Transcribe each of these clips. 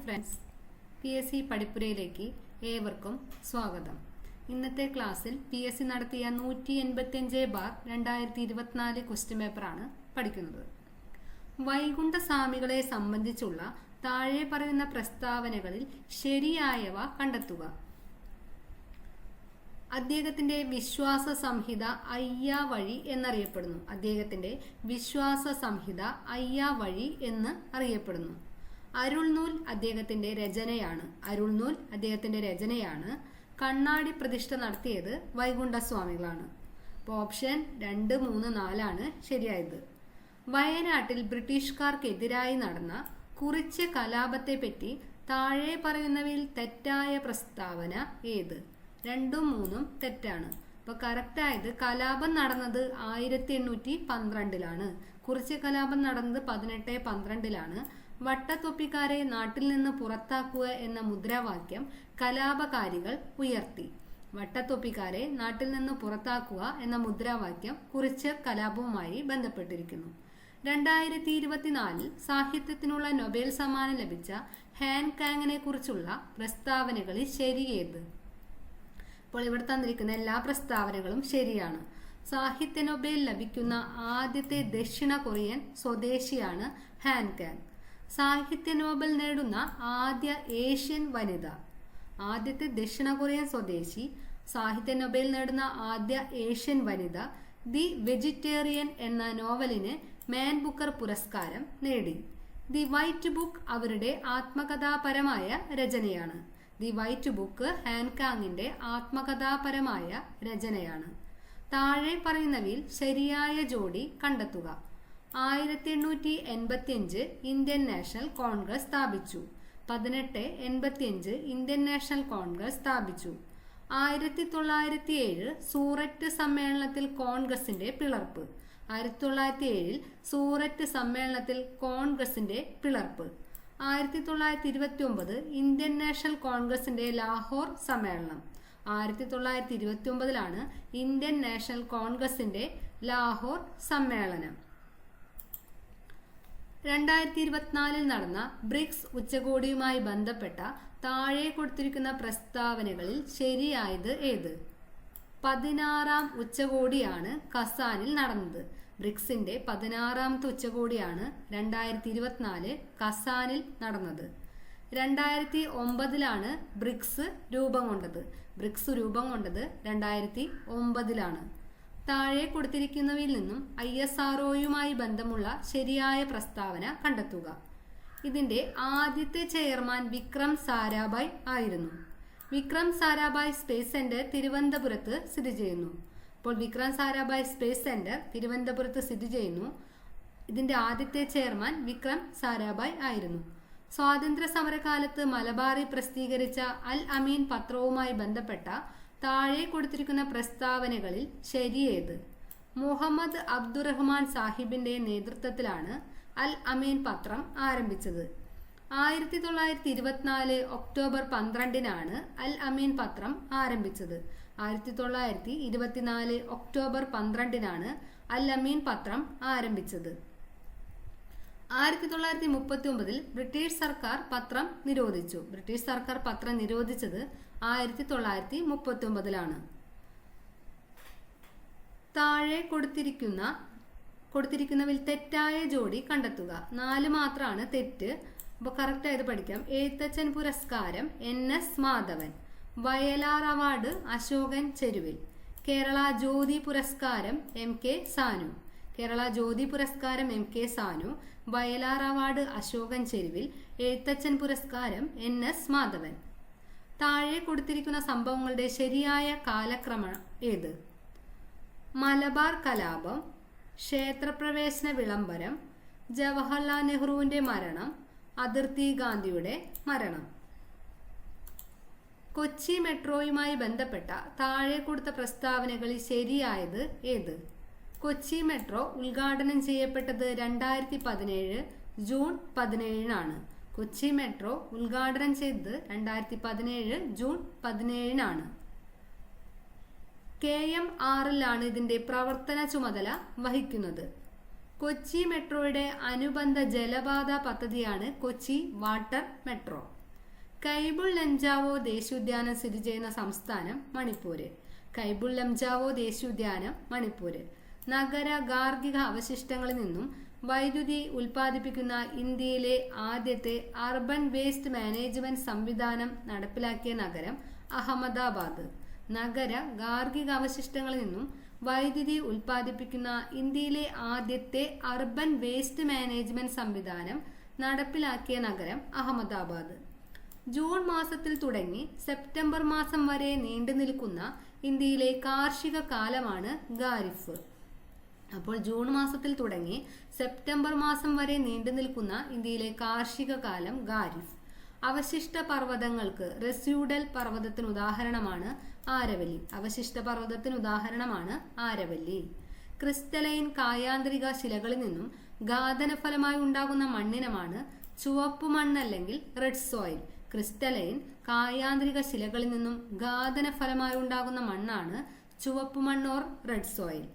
Friends, PSC പഠിപ്പുരയിലേക്ക് ഏവർക്കും സ്വാഗതം. ഇന്നത്തെ ക്ലാസ്സിൽ PSC നടത്തിയ 185/2024 ക്വസ്റ്റ്യൻ പേപ്പറാണ് പഠിക്കുന്നത്. വൈകുണ്ഠസ്വാമികളെ സംബന്ധിച്ചുള്ള താഴെ പറയുന്ന പ്രസ്താവനകളിൽ ശരിയായവ കണ്ടെത്തുക. അദ്ദേഹത്തിന്റെ വിശ്വാസ സംഹിത അയ്യാവഴി എന്നറിയപ്പെടുന്നു. അദ്ദേഹത്തിന്റെ വിശ്വാസ സംഹിത അയ്യാവഴി എന്ന് അറിയപ്പെടുന്നു. അരുൾനൂൽ അദ്ദേഹത്തിന്റെ രചനയാണ്. കണ്ണാടി പ്രതിഷ്ഠ നടത്തിയത് വൈകുണ്ഠസ്വാമികളാണ്. അപ്പോൾ ഓപ്ഷൻ 2, 3, 4 ആണ് ശരിയായത്. വയനാട്ടിൽ ബ്രിട്ടീഷുകാർക്കെതിരായി നടന്ന കുറിച്യ കലാപത്തെപ്പറ്റി താഴെ പറയുന്നവയിൽ തെറ്റായ പ്രസ്താവന ഏത്? 2ഉം 3ഉം തെറ്റാണ്. അപ്പൊ കറക്റ്റായത് കലാപം നടന്നത് 1812 കുറിച്യ കലാപം നടന്നത് 1812. വട്ടത്തൊപ്പിക്കാരെ നാട്ടിൽ നിന്ന് പുറത്താക്കുക എന്ന മുദ്രാവാക്യം കലാപകാരികൾ ഉയർത്തി. വട്ടത്തൊപ്പിക്കാരെ നാട്ടിൽ നിന്ന് പുറത്താക്കുക എന്ന മുദ്രാവാക്യം കുറിച്യ കലാപവുമായി ബന്ധപ്പെട്ടിരിക്കുന്നു. 2024 സാഹിത്യത്തിനുള്ള നൊബേൽ സമ്മാനം ലഭിച്ച ഹാൻ കാങ്ങിനെ കുറിച്ചുള്ള പ്രസ്താവനകളിൽ ശരിയേത്? അപ്പോൾ ഇവിടെ തന്നിരിക്കുന്ന എല്ലാ പ്രസ്താവനകളും ശരിയാണ്. സാഹിത്യ നൊബേൽ ലഭിക്കുന്ന ആദ്യത്തെ ദക്ഷിണ കൊറിയൻ സ്വദേശിയാണ് ഹാൻ കാങ്. സാഹിത്യ നോബൽ നേടുന്ന ആദ്യ ഏഷ്യൻ വനിത. ആദ്യത്തെ ദക്ഷിണ കൊറിയൻ സ്വദേശി, സാഹിത്യ നൊബേൽ നേടുന്ന ആദ്യ ഏഷ്യൻ വനിത. ദി വെജിറ്റേറിയൻ എന്ന നോവലിന് മാൻ ബുക്കർ പുരസ്കാരം നേടി. ദി വൈറ്റ് ബുക്ക് അവരുടെ ആത്മകഥാപരമായ രചനയാണ്. ദി വൈറ്റ് ബുക്ക് ഹാൻകാങ്ങിന്റെ ആത്മകഥാപരമായ രചനയാണ്. താഴെ പറയുന്നവയിൽ ശരിയായ ജോഡി കണ്ടെത്തുക. 1885 ഇന്ത്യൻ നാഷണൽ കോൺഗ്രസ് സ്ഥാപിച്ചു. 1885 ഇന്ത്യൻ നാഷണൽ കോൺഗ്രസ് സ്ഥാപിച്ചു. 1907 സൂററ്റ് സമ്മേളനത്തിൽ കോൺഗ്രസിന്റെ പിളർപ്പ്. 1907 സൂററ്റ് സമ്മേളനത്തിൽ കോൺഗ്രസിന്റെ പിളർപ്പ്. 1929 ഇന്ത്യൻ നാഷണൽ കോൺഗ്രസിന്റെ ലാഹോർ സമ്മേളനം. 1929 ഇന്ത്യൻ നാഷണൽ കോൺഗ്രസിന്റെ ലാഹോർ സമ്മേളനം. 2024 നടന്ന ബ്രിക്സ് ഉച്ചകോടിയുമായി ബന്ധപ്പെട്ട താഴെ കൊടുത്തിരിക്കുന്ന പ്രസ്താവനകളിൽ ശരിയായത് ഏത്? 16ാം ഉച്ചകോടിയാണ് കസാനിൽ നടന്നത്. ബ്രിക്സിന്റെ 16ാമത്തെ ഉച്ചകോടിയാണ് 2024 കസാനിൽ നടന്നത്. 2009 ബ്രിക്സ് രൂപം കൊണ്ടത്. 2009 താഴെ കൊടുത്തിരിക്കുന്നവയിൽ നിന്നും ISROയുമായി ബന്ധമുള്ള ശരിയായ പ്രസ്താവന കണ്ടെത്തുക. ഇതിന്റെ ആദ്യത്തെ ചെയർമാൻ വിക്രം സാരാഭായ് ആയിരുന്നു. വിക്രം സാരാഭായ് സ്പേസ് സെന്റർ തിരുവനന്തപുരത്ത് സ്ഥിതി ചെയ്യുന്നു. അപ്പോൾ വിക്രം സാരാഭായ് സ്പേസ് സെന്റർ തിരുവനന്തപുരത്ത് സ്ഥിതി ചെയ്യുന്നു. ഇതിന്റെ ആദ്യത്തെ ചെയർമാൻ വിക്രം സാരാഭായ് ആയിരുന്നു. സ്വാതന്ത്ര്യ സമരകാലത്ത് മലബാറിൽ പ്രസിദ്ധീകരിച്ച അൽ അമീൻ പത്രവുമായി ബന്ധപ്പെട്ട താഴെ കൊടുത്തിരിക്കുന്ന പ്രസ്താവനകളിൽ ശരിയേത്? മുഹമ്മദ് അബ്ദുറഹ്മാൻ സാഹിബിന്റെ നേതൃത്വത്തിലാണ് അൽ അമീൻ പത്രം ആരംഭിച്ചത്. 1924 ഒക്ടോബർ 12 അൽ അമീൻ പത്രം ആരംഭിച്ചത്. 1924 ഒക്ടോബർ 12 അൽ അമീൻ പത്രം ആരംഭിച്ചത്. 1939 ബ്രിട്ടീഷ് സർക്കാർ പത്രം നിരോധിച്ചു. ബ്രിട്ടീഷ് സർക്കാർ പത്രം നിരോധിച്ചത് 1939. താഴെ കൊടുത്തിരിക്കുന്നതിൽ തെറ്റായ ജോഡി കണ്ടെത്തുക. 4 മാത്രമാണ് തെറ്റ്. അപ്പോൾ കറക്റ്റ് ആയത് പഠിക്കാം. എഴുത്തച്ഛൻ പുരസ്കാരം NS മാധവൻ. വയലാർ അവാർഡ് അശോകൻ ചെരുവിൽ. കേരള ജ്യോതി പുരസ്കാരം MK സാനു. കേരള ജ്യോതി പുരസ്കാരം MK സാനു. വയലാർ അവാർഡ് അശോകൻ ചെരുവിൽ. എഴുത്തച്ഛൻ പുരസ്കാരം NS മാധവൻ. താഴെ കൊടുത്തിരിക്കുന്ന സംഭവങ്ങളുടെ ശരിയായ കാലക്രമം ഏത്? മലബാർ കലാപം, ക്ഷേത്രപ്രവേശന വിളംബരം, ജവഹർലാൽ നെഹ്റുവിന്റെ മരണം, അതിർത്തി ഗാന്ധിയുടെ മരണം. കൊച്ചി മെട്രോയുമായി ബന്ധപ്പെട്ട താഴെ കൊടുത്ത പ്രസ്താവനകളിൽ ശരിയായത് ഏത്? കൊച്ചി മെട്രോ ഉദ്ഘാടനം ചെയ്യപ്പെട്ടത് 2017 ജൂൺ 17 കൊച്ചി മെട്രോ ഉദ്ഘാടനം ചെയ്തത് 2017 ജൂൺ 17 KMRL ഇതിന്റെ പ്രവർത്തന ചുമതല വഹിക്കുന്നത്. കൊച്ചി മെട്രോയുടെ അനുബന്ധ ജലപാത പദ്ധതിയാണ് കൊച്ചി വാട്ടർ മെട്രോ. കൈബുൾ ലംജാവോ ദേശീയോദ്യാനം സ്ഥിതി ചെയ്യുന്ന സംസ്ഥാനം മണിപ്പൂര്. കൈബുൾ ലംജാവോ ദേശീയോദ്യാനം മണിപ്പൂര്. നഗര ഗാർഹിക അവശിഷ്ടങ്ങളിൽ നിന്നും വൈദ്യുതി ഉൽപ്പാദിപ്പിക്കുന്ന ഇന്ത്യയിലെ ആദ്യത്തെ അർബൻ വേസ്റ്റ് മാനേജ്മെന്റ് സംവിധാനം നടപ്പിലാക്കിയ നഗരം അഹമ്മദാബാദ്. നഗര ഗാർഹിക അവശിഷ്ടങ്ങളിൽ നിന്നും വൈദ്യുതി ഉൽപ്പാദിപ്പിക്കുന്ന ഇന്ത്യയിലെ ആദ്യത്തെ അർബൻ വേസ്റ്റ് മാനേജ്മെന്റ് സംവിധാനം നടപ്പിലാക്കിയ നഗരം അഹമ്മദാബാദ്. ജൂൺ മാസത്തിൽ തുടങ്ങി സെപ്റ്റംബർ മാസം വരെ നീണ്ടു നിൽക്കുന്ന ഇന്ത്യയിലെ കാർഷിക കാലമാണ് ഖാരിഫ്. അപ്പോൾ ജൂൺ മാസത്തിൽ തുടങ്ങി സെപ്റ്റംബർ മാസം വരെ നീണ്ടു നിൽക്കുന്ന ഇന്ത്യയിലെ കാർഷിക കാലം ഖാരിഫ്. അവശിഷ്ട പർവ്വതങ്ങൾക്ക് റെസ്യൂഡൽ പർവ്വതത്തിന് ഉദാഹരണമാണ് ആരവല്ലി. അവശിഷ്ട പർവ്വതത്തിന് ഉദാഹരണമാണ് ആരവല്ലി. ക്രിസ്റ്റലൈൻ കായാന്തരിക ശിലകളിൽ നിന്നും ഘാതന ഫലമായി ഉണ്ടാകുന്ന മണ്ണിനമാണ് ചുവപ്പ് മണ്ണ് അല്ലെങ്കിൽ റെഡ് സോയിൽ. ക്രിസ്റ്റലൈൻ കായാന്തരിക ശിലകളിൽ നിന്നും ഘാതന ഫലമായി ഉണ്ടാകുന്ന മണ്ണാണ് ചുവപ്പ് മണ്ണ് or red soil.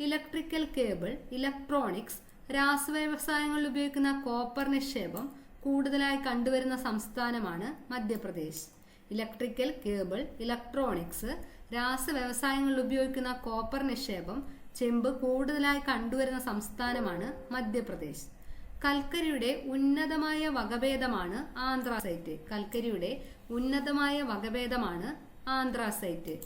Electrical cable, electronics, രാസവ്യവസായങ്ങളിൽ ഉപയോഗിക്കുന്ന കോപ്പർ നിക്ഷേപം കൂടുതലായി കണ്ടുവരുന്ന സംസ്ഥാനമാണ് മധ്യപ്രദേശ്. ഇലക്ട്രിക്കൽ കേബിൾ, ഇലക്ട്രോണിക്സ്, രാസവ്യവസായങ്ങളിൽ ഉപയോഗിക്കുന്ന കോപ്പർ നിക്ഷേപം ചെമ്പ് കൂടുതലായി കണ്ടുവരുന്ന സംസ്ഥാനമാണ് മധ്യപ്രദേശ്. കൽക്കരിയുടെ ഉന്നതമായ വകഭേദമാണ് ആന്ത്രാസൈറ്റ്. കൽക്കരിയുടെ ഉന്നതമായ വകഭേദമാണ് ആന്ത്രാസൈറ്റ്.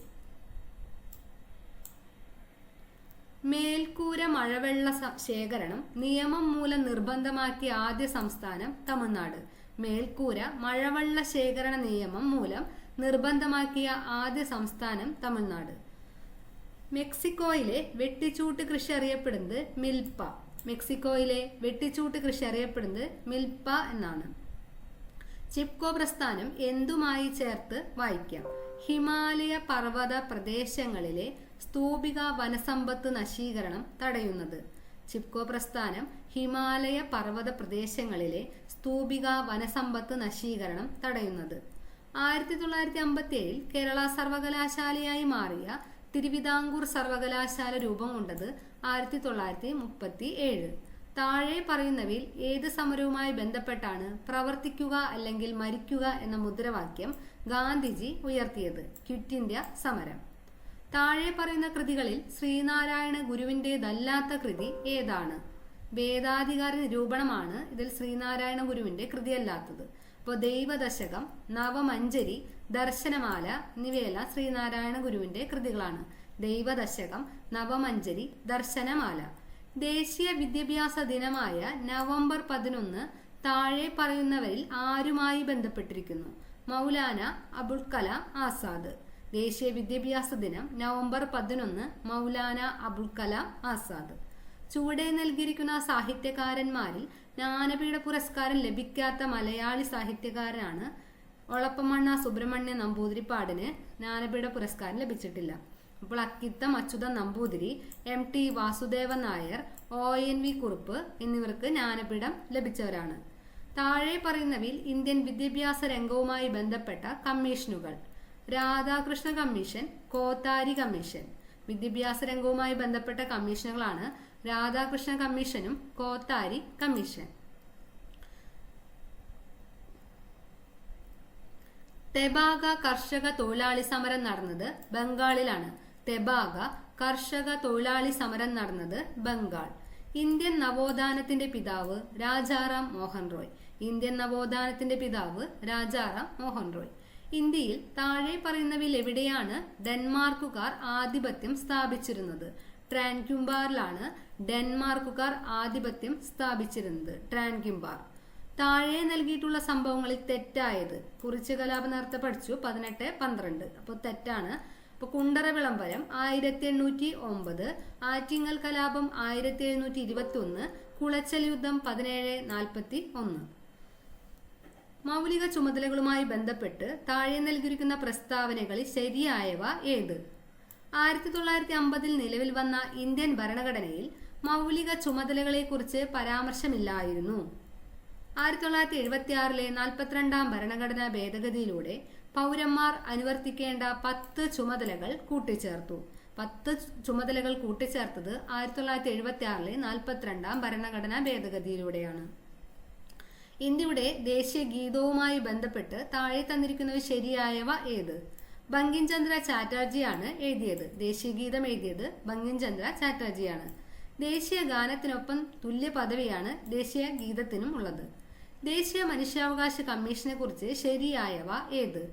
മേൽക്കൂര മഴവെള്ള ശേഖരണം നിയമം മൂലം നിർബന്ധമാക്കിയ ആദ്യ സംസ്ഥാനം തമിഴ്നാട്. മേൽക്കൂര മഴവെള്ള ശേഖരണ നിയമം മൂലം നിർബന്ധമാക്കിയ ആദ്യ സംസ്ഥാനം തമിഴ്നാട്. മെക്സിക്കോയിലെ വെട്ടിച്ചൂട്ട് കൃഷി അറിയപ്പെടുന്നത് മിൽപ്പ. മെക്സിക്കോയിലെ വെട്ടിച്ചൂട്ട് കൃഷി അറിയപ്പെടുന്നത് മിൽപ്പ എന്നാണ്. ചിപ്കോ പ്രസ്ഥാനം എന്തുമായി ചേർത്ത് വായിക്കാം? ഹിമാലയ പർവ്വത പ്രദേശങ്ങളിലെ സ്തൂപിക വനസമ്പത്ത് നശീകരണം തടയുന്നത്. ചിപ്കോ പ്രസ്ഥാനം ഹിമാലയ പർവ്വത പ്രദേശങ്ങളിലെ സ്തൂപിക വനസമ്പത്ത് നശീകരണം തടയുന്നത്. 1957 കേരള സർവകലാശാലയായി മാറിയ തിരുവിതാംകൂർ സർവകലാശാല രൂപം കൊണ്ടത് 1937. താഴെ പറയുന്നവയിൽ ഏത് സമരവുമായി ബന്ധപ്പെട്ടാണ് പ്രവർത്തിക്കുക അല്ലെങ്കിൽ മരിക്കുക എന്ന മുദ്രാവാക്യം ഗാന്ധിജി ഉയർത്തിയത്? ക്വിറ്റ് ഇന്ത്യ സമരം. താഴെ പറയുന്ന കൃതികളിൽ ശ്രീനാരായണ ഗുരുവിൻ്റെതല്ലാത്ത കൃതി ഏതാണ്? വേദാധികാര നിരൂപണമാണ് ഇതിൽ ശ്രീനാരായണ ഗുരുവിന്റെ കൃതിയല്ലാത്തത്. അപ്പോൾ ദൈവദശകം, നവമഞ്ജരി, ദർശനമാല എന്നിവയെല്ലാം ശ്രീനാരായണ ഗുരുവിന്റെ കൃതികളാണ്. ദൈവദശകം, നവമഞ്ജരി, ദർശനമാല. ദേശീയ വിദ്യാഭ്യാസ ദിനമായ നവംബർ 11 താഴെ പറയുന്നവരിൽ ആരുമായി ബന്ധപ്പെട്ടിരിക്കുന്നു? മൗലാന അബുൽ കലാം ആസാദ്. ദേശീയ വിദ്യാഭ്യാസ ദിനം നവംബർ 11 മൗലാന അബുൽ കലാം ആസാദ്. ചുവടെ നൽകിയിരിക്കുന്ന സാഹിത്യകാരന്മാരിൽ ജ്ഞാനപീഠ പുരസ്കാരം ലഭിക്കാത്ത മലയാളി സാഹിത്യകാരനാണ് ഒളപ്പമണ്ണ സുബ്രഹ്മണ്യ നമ്പൂതിരിപ്പാടിന് ജ്ഞാനപീഠ പുരസ്കാരം ലഭിച്ചിട്ടില്ല. അപ്പോൾ അക്കിത്തം അച്യുതൻ നമ്പൂതിരി, MT വാസുദേവൻ നായർ, ONV കുറുപ്പ് എന്നിവർക്ക് ജ്ഞാനപീഠം ലഭിച്ചവരാണ്. താഴെ പറയുന്നവയിൽ ഇന്ത്യൻ വിദ്യാഭ്യാസ രംഗവുമായി ബന്ധപ്പെട്ട കമ്മീഷനുകൾ: രാധാകൃഷ്ണ കമ്മീഷൻ, കോത്താരി കമ്മീഷൻ. വിദ്യാഭ്യാസ രംഗവുമായി ബന്ധപ്പെട്ട കമ്മീഷനുകളാണ് രാധാകൃഷ്ണ കമ്മീഷനും കോത്താരി കമ്മീഷൻ. തെബാഗ കർഷക തൊഴിലാളി സമരം നടന്നത് ബംഗാളിലാണ്. തെബാഗ കർഷക തൊഴിലാളി സമരം നടന്നത് ബംഗാൾ. ഇന്ത്യൻ നവോത്ഥാനത്തിന്റെ പിതാവ് രാജാറാം മോഹൻ റോയ്. ഇന്ത്യൻ നവോത്ഥാനത്തിന്റെ പിതാവ് രാജാറാം മോഹൻ റോയ്. ഇന്ത്യയിൽ താഴെ പറയുന്നവയിൽ എവിടെയാണ് ഡെൻമാർക്കുകാർ ആധിപത്യം സ്ഥാപിച്ചിരുന്നത്? ട്രാൻക്യുംബാറിലാണ് ഡെൻമാർക്കുകാർ ആധിപത്യം സ്ഥാപിച്ചിരുന്നത്. ട്രാൻക്യുംബാർ. താഴെ നൽകിയിട്ടുള്ള സംഭവങ്ങളിൽ തെറ്റായത്: കുറിച്ച് കലാപം നേരത്തെ പഠിച്ചു 18-12, അപ്പോൾ തെറ്റാണ്. അപ്പോൾ കുണ്ടറ വിളംബരം 1809, ആറ്റിങ്ങൽ കലാപം 1721, കുളച്ചൽ യുദ്ധം 1741. മൗലിക ചുമതലകളുമായി ബന്ധപ്പെട്ട് താഴെ നൽകിയിരിക്കുന്ന പ്രസ്താവനകളിൽ ശരിയായവ ഏത്? 1950 നിലവിൽ വന്ന ഇന്ത്യൻ ഭരണഘടനയിൽ മൗലിക ചുമതലകളെക്കുറിച്ച് പരാമർശമില്ലായിരുന്നു. 1976 42-ാം ഭരണഘടനാ ഭേദഗതിയിലൂടെ പൗരന്മാർ അനുവർത്തിക്കേണ്ട 10 ചുമതലകൾ കൂട്ടിച്ചേർത്തു. 10 ചുമതലകൾ കൂട്ടിച്ചേർത്തത് 1976 42-ാം ഭരണഘടനാ ഭേദഗതിയിലൂടെയാണ്. ഇന്ത്യയുടെ ദേശീയ ഗീതവുമായി ബന്ധപ്പെട്ട് താഴെ തന്നിരിക്കുന്നവ ശരിയായവ ഏത്? ബങ്കിം ചന്ദ്ര ചാറ്റർജിയാണ് എഴുതിയത്. ദേശീയ ഗീതം എഴുതിയത് ബങ്കിം ചന്ദ്ര ചാറ്റർജിയാണ്. ദേശീയ ഗാനത്തിനൊപ്പം തുല്യ പദവിയാണ് ദേശീയ ഗീതത്തിനും ഉള്ളത്. ദേശീയ മനുഷ്യാവകാശ കമ്മീഷനെ കുറിച്ച് ശരിയായവ ഏത്?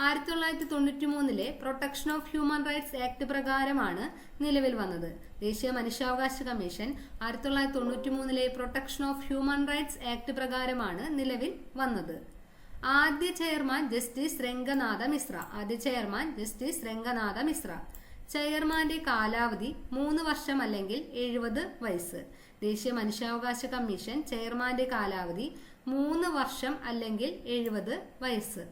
1993 protection of human rights act പ്രകാരമാണ് നിലവിൽ വന്നത്. ദേശീയ മനുഷ്യാവകാശ commission 1993 protection of human rights act പ്രകാരമാണ് നിലവിൽ വന്നത്. ആദ്യ ചെയർമാൻ ജസ്റ്റിസ് രംഗനാഥ മിശ്ര. ചെയർമാന്റെ കാലാവധി 3 വർഷം അല്ലെങ്കിൽ 70 വയസ്സ്. ദേശീയ മനുഷ്യാവകാശ കമ്മീഷൻ ചെയർമാന്റെ കാലാവധി 3 വർഷം അല്ലെങ്കിൽ 70 വയസ്സ്.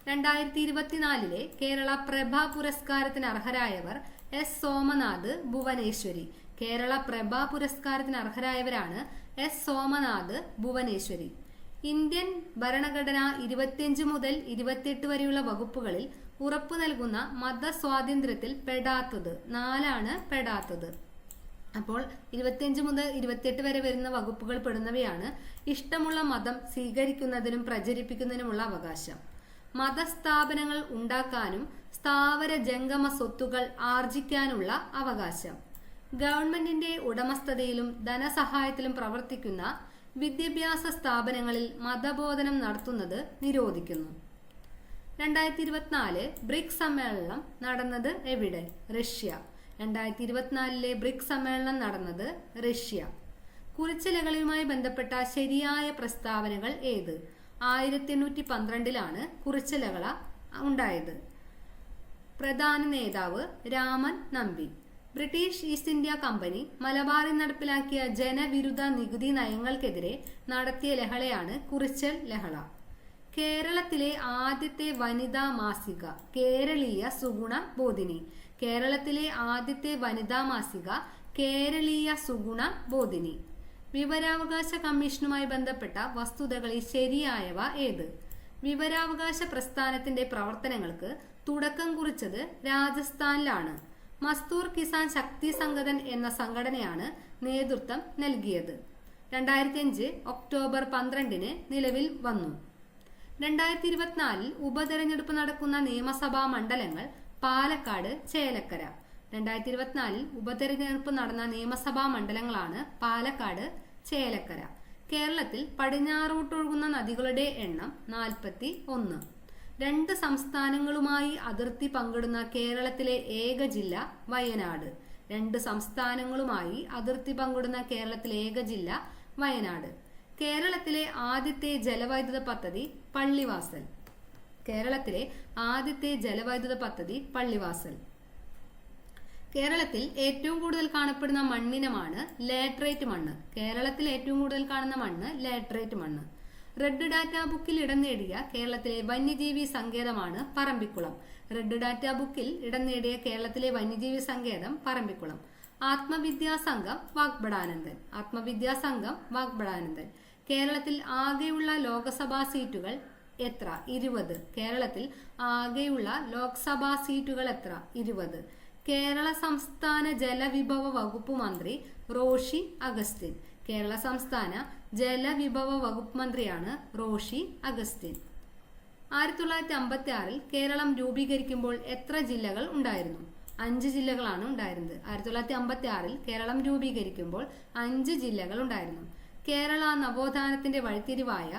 2024 കേരള പ്രഭ പുരസ്കാരത്തിന് അർഹരായവർ എസ് സോമനാഥ്, ഭുവനേശ്വരി. കേരള പ്രഭ പുരസ്കാരത്തിന് അർഹരായവരാണ് എസ് സോമനാഥ്, ഭുവനേശ്വരി. ഇന്ത്യൻ ഭരണഘടന 25 മുതൽ 28 വരെയുള്ള വകുപ്പുകളിൽ ഉറപ്പു നൽകുന്ന മതസ്വാതന്ത്ര്യത്തിൽ പെടാത്തത് 4 പെടാത്തത്. അപ്പോൾ 25 മുതൽ 28 വരെ വരുന്ന വകുപ്പുകൾ പെടുന്നവയാണ് ഇഷ്ടമുള്ള മതം സ്വീകരിക്കുന്നതിനും പ്രചരിപ്പിക്കുന്നതിനുമുള്ള അവകാശം, മതസ്ഥാപനങ്ങൾ ഉണ്ടാക്കാനും സ്ഥാവര ജംഗമ സ്വത്തുകൾ ആർജിക്കാനുള്ള അവകാശം, ഗവൺമെന്റിന്റെ ഉടമസ്ഥതയിലും ധനസഹായത്തിലും പ്രവർത്തിക്കുന്ന വിദ്യാഭ്യാസ സ്ഥാപനങ്ങളിൽ മതബോധനം നടത്തുന്നത് നിരോധിക്കുന്നു. 2024 ബ്രിക്സ് സമ്മേളനം നടന്നത് എവിടെ? റഷ്യ. 2024 ബ്രിക്സ് സമ്മേളനം നടന്നത് റഷ്യ. കുറിച്ചിലകളുമായി ബന്ധപ്പെട്ട ശരിയായ പ്രസ്താവനകൾ ഏത്? 1812 കുറിച്ചിലകള ഉണ്ടായത്. പ്രധാന നേതാവ് Raman Nambi. British east India company മലബാറിൽ നടപ്പിലാക്കിയ ജനവിരുദ്ധ നികുതി നയങ്ങൾക്കെതിരെ നടത്തിയ ലഹളയാണ് കുറിച്ചൽ ലഹള. കേരളത്തിലെ ആദ്യത്തെ വനിതാ മാസിക കേരളീയ സുഗുണ ബോധിനി. കേരളത്തിലെ ആദ്യത്തെ വനിതാ മാസിക കേരളീയ സുഗുണ ബോധിനി. വിവരാവകാശ കമ്മീഷനുമായി ബന്ധപ്പെട്ട വസ്തുതകളിൽ ശരിയായവ ഏത്? വിവരാവകാശ പ്രസ്ഥാനത്തിന്റെ പ്രവർത്തനങ്ങൾക്ക് തുടക്കം കുറിച്ചത് രാജസ്ഥാനിലാണ്. മസ്തൂർ കിസാൻ ശക്തി സംഗതൻ എന്ന സംഘടനയാണ് നേതൃത്വം നൽകിയത്. 2005 ഒക്ടോബർ 12 നിലവിൽ വന്നു. 2024 ഉപതെരഞ്ഞെടുപ്പ് നടക്കുന്ന നിയമസഭാ മണ്ഡലങ്ങൾ പാലക്കാട്, ചേലക്കര. 2024 ഉപതെരഞ്ഞെടുപ്പ് നടന്ന നിയമസഭാ മണ്ഡലങ്ങളാണ് പാലക്കാട്, ചേലക്കര. കേരളത്തിൽ പടിഞ്ഞാറോട്ടൊഴുകുന്ന നദികളുടെ എണ്ണം 41. 2 സംസ്ഥാനങ്ങളുമായി അതിർത്തി പങ്കിടുന്ന കേരളത്തിലെ ഏക ജില്ല വയനാട്. 2 സംസ്ഥാനങ്ങളുമായി അതിർത്തി പങ്കിടുന്ന കേരളത്തിലെ ഏക ജില്ല വയനാട്. കേരളത്തിലെ ആദ്യത്തെ ജലവൈദ്യുത പദ്ധതി പള്ളിവാസൽ. കേരളത്തിലെ ആദ്യത്തെ ജലവൈദ്യുത പദ്ധതി പള്ളിവാസൽ. കേരളത്തിൽ ഏറ്റവും കൂടുതൽ കാണപ്പെടുന്ന മണ്ണിനമാണ് ലാറ്ററൈറ്റ് മണ്ണ്. കേരളത്തിൽ ഏറ്റവും കൂടുതൽ കാണുന്ന മണ്ണ് ലാറ്ററൈറ്റ് മണ്ണ്. റെഡ് ഡാറ്റ ബുക്കിൽ ഇടം നേടിയ കേരളത്തിലെ വന്യജീവി സങ്കേതമാണ് പറമ്പിക്കുളം. റെഡ് ഡാറ്റ ബുക്കിൽ ഇടം നേടിയ കേരളത്തിലെ വന്യജീവി സങ്കേതം പറമ്പിക്കുളം. ആത്മവിദ്യാസംഘം വാഗ്ബടാനന്ദൻ. കേരളത്തിൽ ആകെയുള്ള ലോക്സഭാ സീറ്റുകൾ എത്ര? 20. കേരളത്തിൽ ആകെയുള്ള ലോക്സഭാ സീറ്റുകൾ എത്ര? 20. കേരള സംസ്ഥാന ജലവിഭവ വകുപ്പ് മന്ത്രി റോഷി അഗസ്റ്റിൻ. കേരള സംസ്ഥാന ജലവിഭവ വകുപ്പ് മന്ത്രിയാണ് റോഷി അഗസ്റ്റിൻ. 1956 കേരളം രൂപീകരിക്കുമ്പോൾ എത്ര ജില്ലകൾ ഉണ്ടായിരുന്നു? 5 ജില്ലകളാണ് ഉണ്ടായിരുന്നത്. 1956 കേരളം രൂപീകരിക്കുമ്പോൾ 5 ജില്ലകൾ ഉണ്ടായിരുന്നു. കേരള നവോത്ഥാനത്തിന്റെ വഴിത്തിരിവായ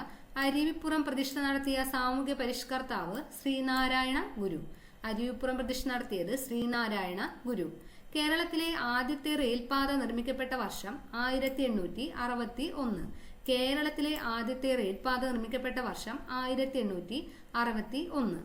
അരുവിപ്പുറം പ്രതിഷ്ഠ നടത്തിയ സാമൂഹ്യ പരിഷ്കർത്താവ് ശ്രീനാരായണ ഗുരു. അരുവിപ്പുറം പ്രതിഷ്ഠ നടത്തിയത് ശ്രീനാരായണ ഗുരു. കേരളത്തിലെ ആദ്യത്തെ റെയിൽപാത നിർമ്മിക്കപ്പെട്ട വർഷം 1861. കേരളത്തിലെ ആദ്യത്തെ റെയിൽപാത നിർമ്മിക്കപ്പെട്ട വർഷം 1861.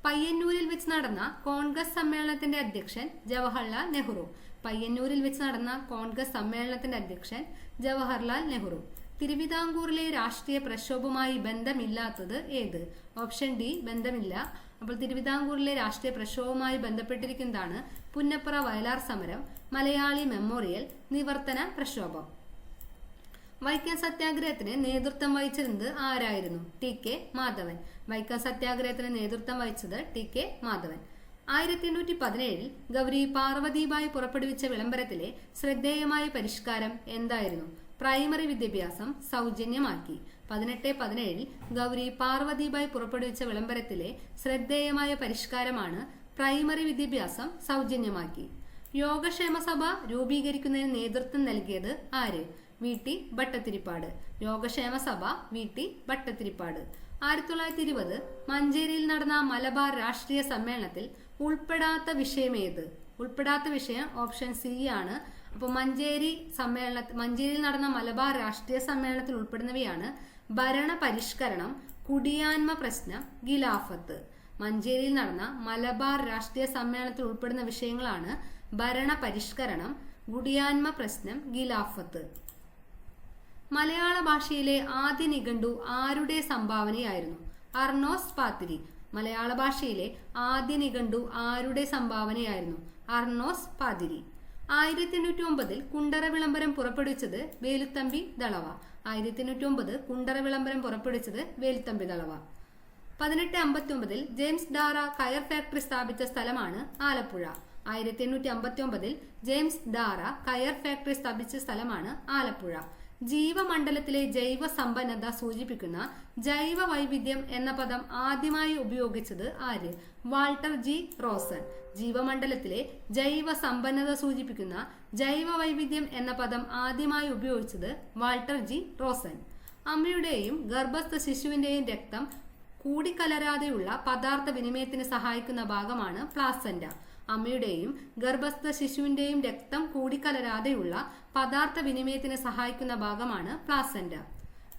പയ്യന്നൂരിൽ വെച്ച് നടന്ന കോൺഗ്രസ് സമ്മേളനത്തിന്റെ അധ്യക്ഷൻ ജവഹർലാൽ നെഹ്റു. പയ്യന്നൂരിൽ വെച്ച് നടന്ന കോൺഗ്രസ് സമ്മേളനത്തിന്റെ അധ്യക്ഷൻ ജവഹർലാൽ നെഹ്റു. തിരുവിതാംകൂറിലെ രാഷ്ട്രീയ പ്രക്ഷോഭവുമായി ബന്ധമില്ലാത്തത് ഏത്? ഓപ്ഷൻ ഡി, ബന്ധമില്ല. അപ്പോൾ തിരുവിതാംകൂറിലെ രാഷ്ട്രീയ പ്രക്ഷോഭവുമായി ബന്ധപ്പെട്ടിരിക്കുന്നതാണ് പുന്നപ്ര വയലാർ സമരം, മലയാളി മെമ്മോറിയൽ, നിവർത്തന പ്രക്ഷോഭം. വൈക്കം സത്യാഗ്രഹത്തിന് നേതൃത്വം വഹിച്ചിരുന്നത് ആരായിരുന്നു? T K Madhavan. വൈക്കം സത്യാഗ്രഹത്തിന് നേതൃത്വം വഹിച്ചത് ടി കെ മാധവൻ. 1817 ഗൗരി പാർവതിബായി പുറപ്പെടുവിച്ച വിളംബരത്തിലെ ശ്രദ്ധേയമായ പരിഷ്കാരം എന്തായിരുന്നു? പ്രൈമറി വിദ്യാഭ്യാസം സൗജന്യമാക്കി. 1817 ഗൗരി പാർവതിബായി പുറപ്പെടുവിച്ച വിളംബരത്തിലെ ശ്രദ്ധേയമായ പരിഷ്കാരമാണ് പ്രൈമറി വിദ്യാഭ്യാസം സൗജന്യമാക്കി. യോഗക്ഷേമ സഭ രൂപീകരിക്കുന്നതിന് നേതൃത്വം നൽകിയത് ആര്? വി.ടി. ഭട്ടതിരിപ്പാട്. യോഗക്ഷേമ സഭ വി.ടി. ഭട്ടതിരിപ്പാട്. 1920 മഞ്ചേരിയിൽ നടന്ന മലബാർ രാഷ്ട്രീയ സമ്മേളനത്തിൽ ഉൾപ്പെടാത്ത വിഷയം ഏത്? ഉൾപ്പെടാത്ത വിഷയം ഓപ്ഷൻ സി ആണ്. അപ്പോൾ മഞ്ചേരിയിൽ നടന്ന മലബാർ രാഷ്ട്രീയ സമ്മേളനത്തിൽ ഉൾപ്പെടുന്നവയാണ് ഭരണ പരിഷ്കരണം, കുടിയാന്മ പ്രശ്നം, ഖിലാഫത്ത്. മഞ്ചേരിയിൽ നടന്ന മലബാർ രാഷ്ട്രീയ സമ്മേളനത്തിൽ ഉൾപ്പെടുന്ന വിഷയങ്ങളാണ് ഭരണ പരിഷ്കരണം, കുടിയാന്മ പ്രശ്നം, ഖിലാഫത്ത്. മലയാള ഭാഷയിലെ ആദ്യ നിഘണ്ടു ആരുടെ സംഭാവനയായിരുന്നു? അർണോസ് പാത്തിരി. മലയാള ഭാഷയിലെ ആദ്യ നിഘണ്ടു ആരുടെ സംഭാവനയായിരുന്നു? അർണോസ് പാതിരി. 1809 കുണ്ടറ വിളംബരം പുറപ്പെടുവിച്ചത് വേലുത്തമ്പി ദളവ. 1809 കുണ്ടറ വിളംബരം പുറപ്പെടുവിച്ചത് വേലുത്തമ്പി ദളവ. 1859 ജെയിംസ് ഡാറ കയർ ഫാക്ടറി സ്ഥാപിച്ച സ്ഥലമാണ് ആലപ്പുഴ. 1859 ജെയിംസ് ഡാറ കയർ ഫാക്ടറി സ്ഥാപിച്ച സ്ഥലമാണ് ആലപ്പുഴ. ജീവമണ്ഡലത്തിലെ ജൈവ സമ്പന്നത സൂചിപ്പിക്കുന്ന ജൈവ വൈവിധ്യം എന്ന പദം ആദ്യമായി ഉപയോഗിച്ചത് ആര്? Walter G റോസൺ. ജീവമണ്ഡലത്തിലെ ജൈവ സമ്പന്നത സൂചിപ്പിക്കുന്ന ജൈവ വൈവിധ്യം എന്ന പദം ആദ്യമായി ഉപയോഗിച്ചത് വാൾട്ടർ ജി റോസൺ. അമ്മയുടെയും ഗർഭസ്ഥ ശിശുവിന്റെയും രക്തം കൂടിക്കലരാതെയുള്ള പദാർത്ഥ വിനിമയത്തിന് സഹായിക്കുന്ന ഭാഗമാണ് പ്ലാസന്റ. അമ്മയുടെയും ഗർഭസ്ഥ ശിശുവിന്റെയും രക്തം കൂടിക്കലരാതെയുള്ള പദാർത്ഥ വിനിമയത്തിന് സഹായിക്കുന്ന ഭാഗമാണ് പ്ലാസന്റ.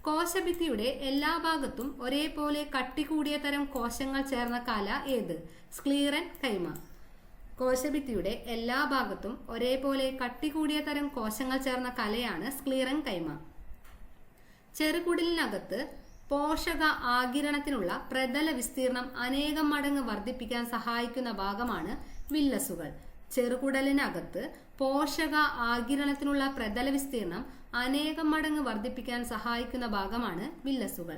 കോശഭിത്തിയുടെ എല്ലാ ഭാഗത്തും ഒരേപോലെ കട്ടികൂടിയ തരം കോശങ്ങൾ ചേർന്ന കല ഏത്? സ്ക്ലീറൻ കൈമ. കോശഭിത്തിയുടെ എല്ലാ ഭാഗത്തും ഒരേപോലെ കട്ടികൂടിയ തരം കോശങ്ങൾ ചേർന്ന കലയാണ് സ്ക്ലീറൻ കൈമ. ചെറുകുടലിനകത്ത് പോഷക ആഗിരണത്തിനുള്ള പ്രതല വിസ്തീർണം അനേകം മടങ്ങ് വർദ്ധിപ്പിക്കാൻ സഹായിക്കുന്ന ഭാഗമാണ് വില്ലസുകൾ. ചെറുകുടലിനകത്ത് പോഷക ആഗിരണത്തിനുള്ള പ്രതല വിസ്തീർണം അനേകം മടങ്ങ് വർദ്ധിപ്പിക്കാൻ സഹായിക്കുന്ന ഭാഗമാണ് വില്ലസുകൾ.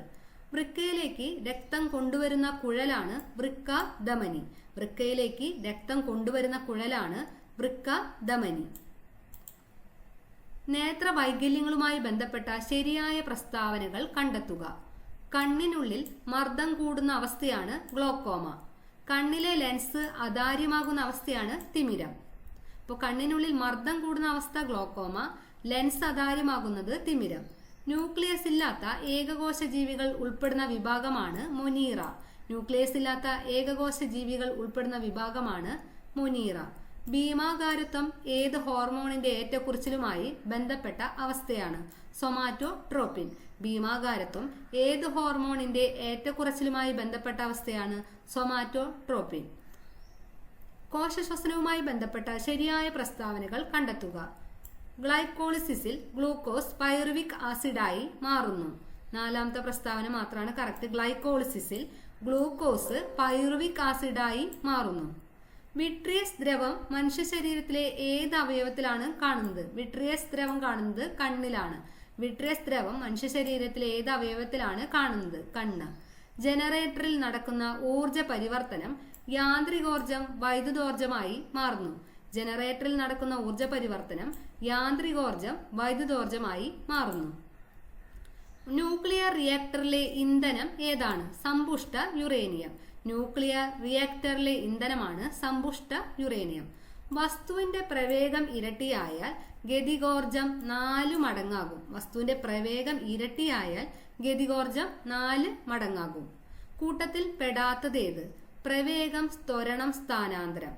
വൃക്കയിലേക്ക് രക്തം കൊണ്ടുവരുന്ന കുഴലാണ് വൃക്ക ധമനി. വൃക്കയിലേക്ക് രക്തം കൊണ്ടുവരുന്ന കുഴലാണ് വൃക്ക ധമനി. നേത്ര വൈകല്യങ്ങളുമായി ബന്ധപ്പെട്ട ശരിയായ പ്രസ്താവനകൾ കണ്ടെത്തുക. കണ്ണിനുള്ളിൽ മർദ്ദം കൂടുന്ന അവസ്ഥയാണ് ഗ്ലോക്കോമ. കണ്ണിലെ ലെൻസ് അതാര്യമാകുന്ന അവസ്ഥയാണ് തിമിരം. അപ്പോൾ കണ്ണിനുള്ളിൽ മർദ്ദം കൂടുന്ന അവസ്ഥ ഗ്ലോക്കോമ, ലെൻസ് അതാര്യമാകുന്നത് തിമിരം. ന്യൂക്ലിയസ് ഇല്ലാത്ത ഏകകോശ ജീവികൾ ഉൾപ്പെടുന്ന വിഭാഗമാണ് മൊനീറ. ന്യൂക്ലിയസ് ഇല്ലാത്ത ഏകകോശ ജീവികൾ ഉൾപ്പെടുന്ന വിഭാഗമാണ് മൊനീറ. ഭീമാകാരത്വം ഏത് ഹോർമോണിന്റെ ഏറ്റക്കുറച്ചിലുമായി ബന്ധപ്പെട്ട അവസ്ഥയാണ്? സൊമാറ്റോട്രോപിൻ. ഭീമാകാരത്വം ഏത് ഹോർമോണിന്റെ ഏറ്റക്കുറച്ചിലുമായി ബന്ധപ്പെട്ട അവസ്ഥയാണ്? സൊമാറ്റോട്രോപിൻ. കോശശ്വസനവുമായി ബന്ധപ്പെട്ട ശരിയായ പ്രസ്താവനകൾ കണ്ടെത്തുക. ഗ്ലൈക്കോളിസിസിൽ ഗ്ലൂക്കോസ് പൈറുവിക് ആസിഡായി മാറുന്നു. നാലാമത്തെ പ്രസ്താവന മാത്രമാണ് കറക്റ്റ്. ഗ്ലൈക്കോളിസിസിൽ ഗ്ലൂക്കോസ് പൈറുവിക് ആസിഡായി മാറുന്നു. വിട്രിയസ് ദ്രവം മനുഷ്യ ശരീരത്തിലെ ഏത് അവയവത്തിലാണ് കാണുന്നത്? വിട്രിയസ് ദ്രവം കാണുന്നത് കണ്ണിലാണ്. വിട്രിയസ് ദ്രവം മനുഷ്യ ശരീരത്തിലെ ഏത് അവയവത്തിലാണ് കാണുന്നത്? കണ്ണ്. ജനറേറ്ററിൽ നടക്കുന്ന ഊർജ പരിവർത്തനം യാന്ത്രികോർജം വൈദ്യുതോർജമായി മാറുന്നു. ജനറേറ്ററിൽ നടക്കുന്ന ഊർജ പരിവർത്തനം യാന്ത്രികോർജം വൈദ്യുതോർജമായി മാറുന്നു. ന്യൂക്ലിയർ റിയാക്ടറിലെ ഇന്ധനം ഏതാണ്? സമ്പുഷ്ട യുറേനിയം. ന്യൂക്ലിയർ റിയാക്ടറിലെ ഇന്ധനമാണ് സമ്പുഷ്ട യുറേനിയം. വസ്തുവിന്റെ പ്രവേഗം ഇരട്ടിയായാൽ ഗതികോർജം 4 മടങ്ങാകും. വസ്തുവിന്റെ പ്രവേഗം ഇരട്ടിയായാൽ ഗതികോർജം 4 മടങ്ങാകും. കൂട്ടത്തിൽ പെടാത്തത് ഏത്? പ്രവേഗം, ത്വരണം, സ്ഥാനാന്തരം.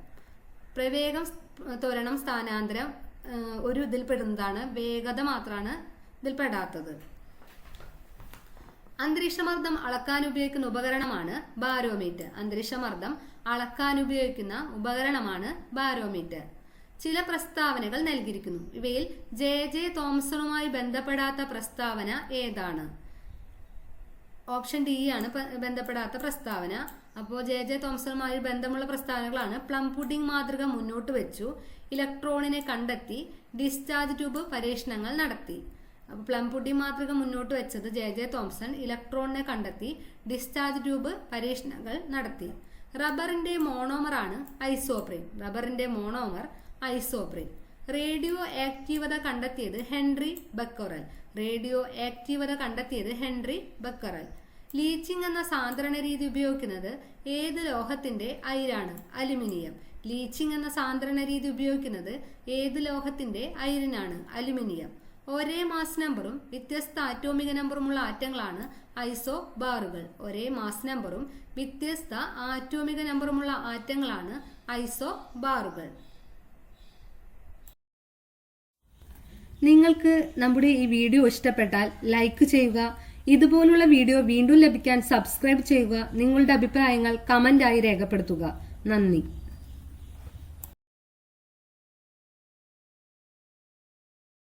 പ്രവേഗം, ത്വരണം, സ്ഥാനാന്തരം ഒരു ഇതിൽ പെടുന്നതാണ്. വേഗത മാത്രമാണ് ഇതിൽ പെടാത്തത്. അന്തരീക്ഷമർദ്ദം അളക്കാൻ ഉപയോഗിക്കുന്ന ഉപകരണമാണ് ബാരോമീറ്റർ. അന്തരീക്ഷമർദ്ദം അളക്കാൻ ഉപയോഗിക്കുന്ന ഉപകരണമാണ് ബാരോമീറ്റർ. ചില പ്രസ്താവനകൾ നൽകിയിരിക്കുന്നു. ഇവയിൽ ജെ തോംസണുമായി ബന്ധപ്പെടാത്ത പ്രസ്താവന ഏതാണ്? ഓപ്ഷൻ ഡി ആണ് ബന്ധപ്പെടാത്ത പ്രസ്താവന. അപ്പോൾ ജെ തോംസണുമായി ബന്ധമുള്ള പ്രസ്താവനകളാണ്: പ്ലം പുഡിംഗ് മാതൃക മുന്നോട്ട് വെച്ചു, ഇലക്ട്രോണിനെ കണ്ടെത്തി, ഡിസ്ചാർജ് ട്യൂബ് പരീക്ഷണങ്ങൾ നടത്തി. അപ്പോൾ പ്ലം പുഡിംഗ് മാതൃക മുന്നോട്ട് വെച്ചത് ജെ തോംസൺ, ഇലക്ട്രോണിനെ കണ്ടെത്തി, ഡിസ്ചാർജ് ട്യൂബ് പരീക്ഷണങ്ങൾ നടത്തി. റബ്ബറിന്റെ മോണോമർ ആണ് ഐസോപ്രീൻ. റബ്ബറിന്റെ മോണോമർ ഐസോപ്രീൻ. റേഡിയോ ആക്റ്റീവത കണ്ടെത്തിയത് ഹെൻറി ബെക്കറൽ. റേഡിയോ ആക്റ്റീവത കണ്ടെത്തിയത് ഹെൻറി ബെക്കറൽ. ലീച്ചിങ് എന്ന സാന്ദ്രണ രീതി ഉപയോഗിക്കുന്നത് ഏത് ലോഹത്തിന്റെ അയിരാണ്? അലുമിനിയം. ലീച്ചിങ് എന്ന സാന്ദ്രണ രീതി ഉപയോഗിക്കുന്നത് ഏത് ലോഹത്തിന്റെ അയിരിനാണ്? അലുമിനിയം. ഒരേ മാസ് നമ്പറും വ്യത്യസ്ത ആറ്റോമിക നമ്പറുമുള്ള ആറ്റങ്ങളാണ് ഐസോ ബാറുകൾ. ഒരേ മാസ് നമ്പറും വ്യത്യസ്ത ആറ്റോമിക നമ്പറുമുള്ള ആറ്റങ്ങളാണ് ഐസോ ബാറുകൾ. നിങ്ങൾക്ക് നമ്മുടെ ഈ വീഡിയോ ഇഷ്ടപ്പെട്ടാൽ ലൈക്ക് ചെയ്യുക. ഇതുപോലുള്ള വീഡിയോ വീണ്ടും ലഭിക്കാൻ സബ്സ്ക്രൈബ് ചെയ്യുക. നിങ്ങളുടെ അഭിപ്രായങ്ങൾ കമന്റായി രേഖപ്പെടുത്തുക. നന്ദി.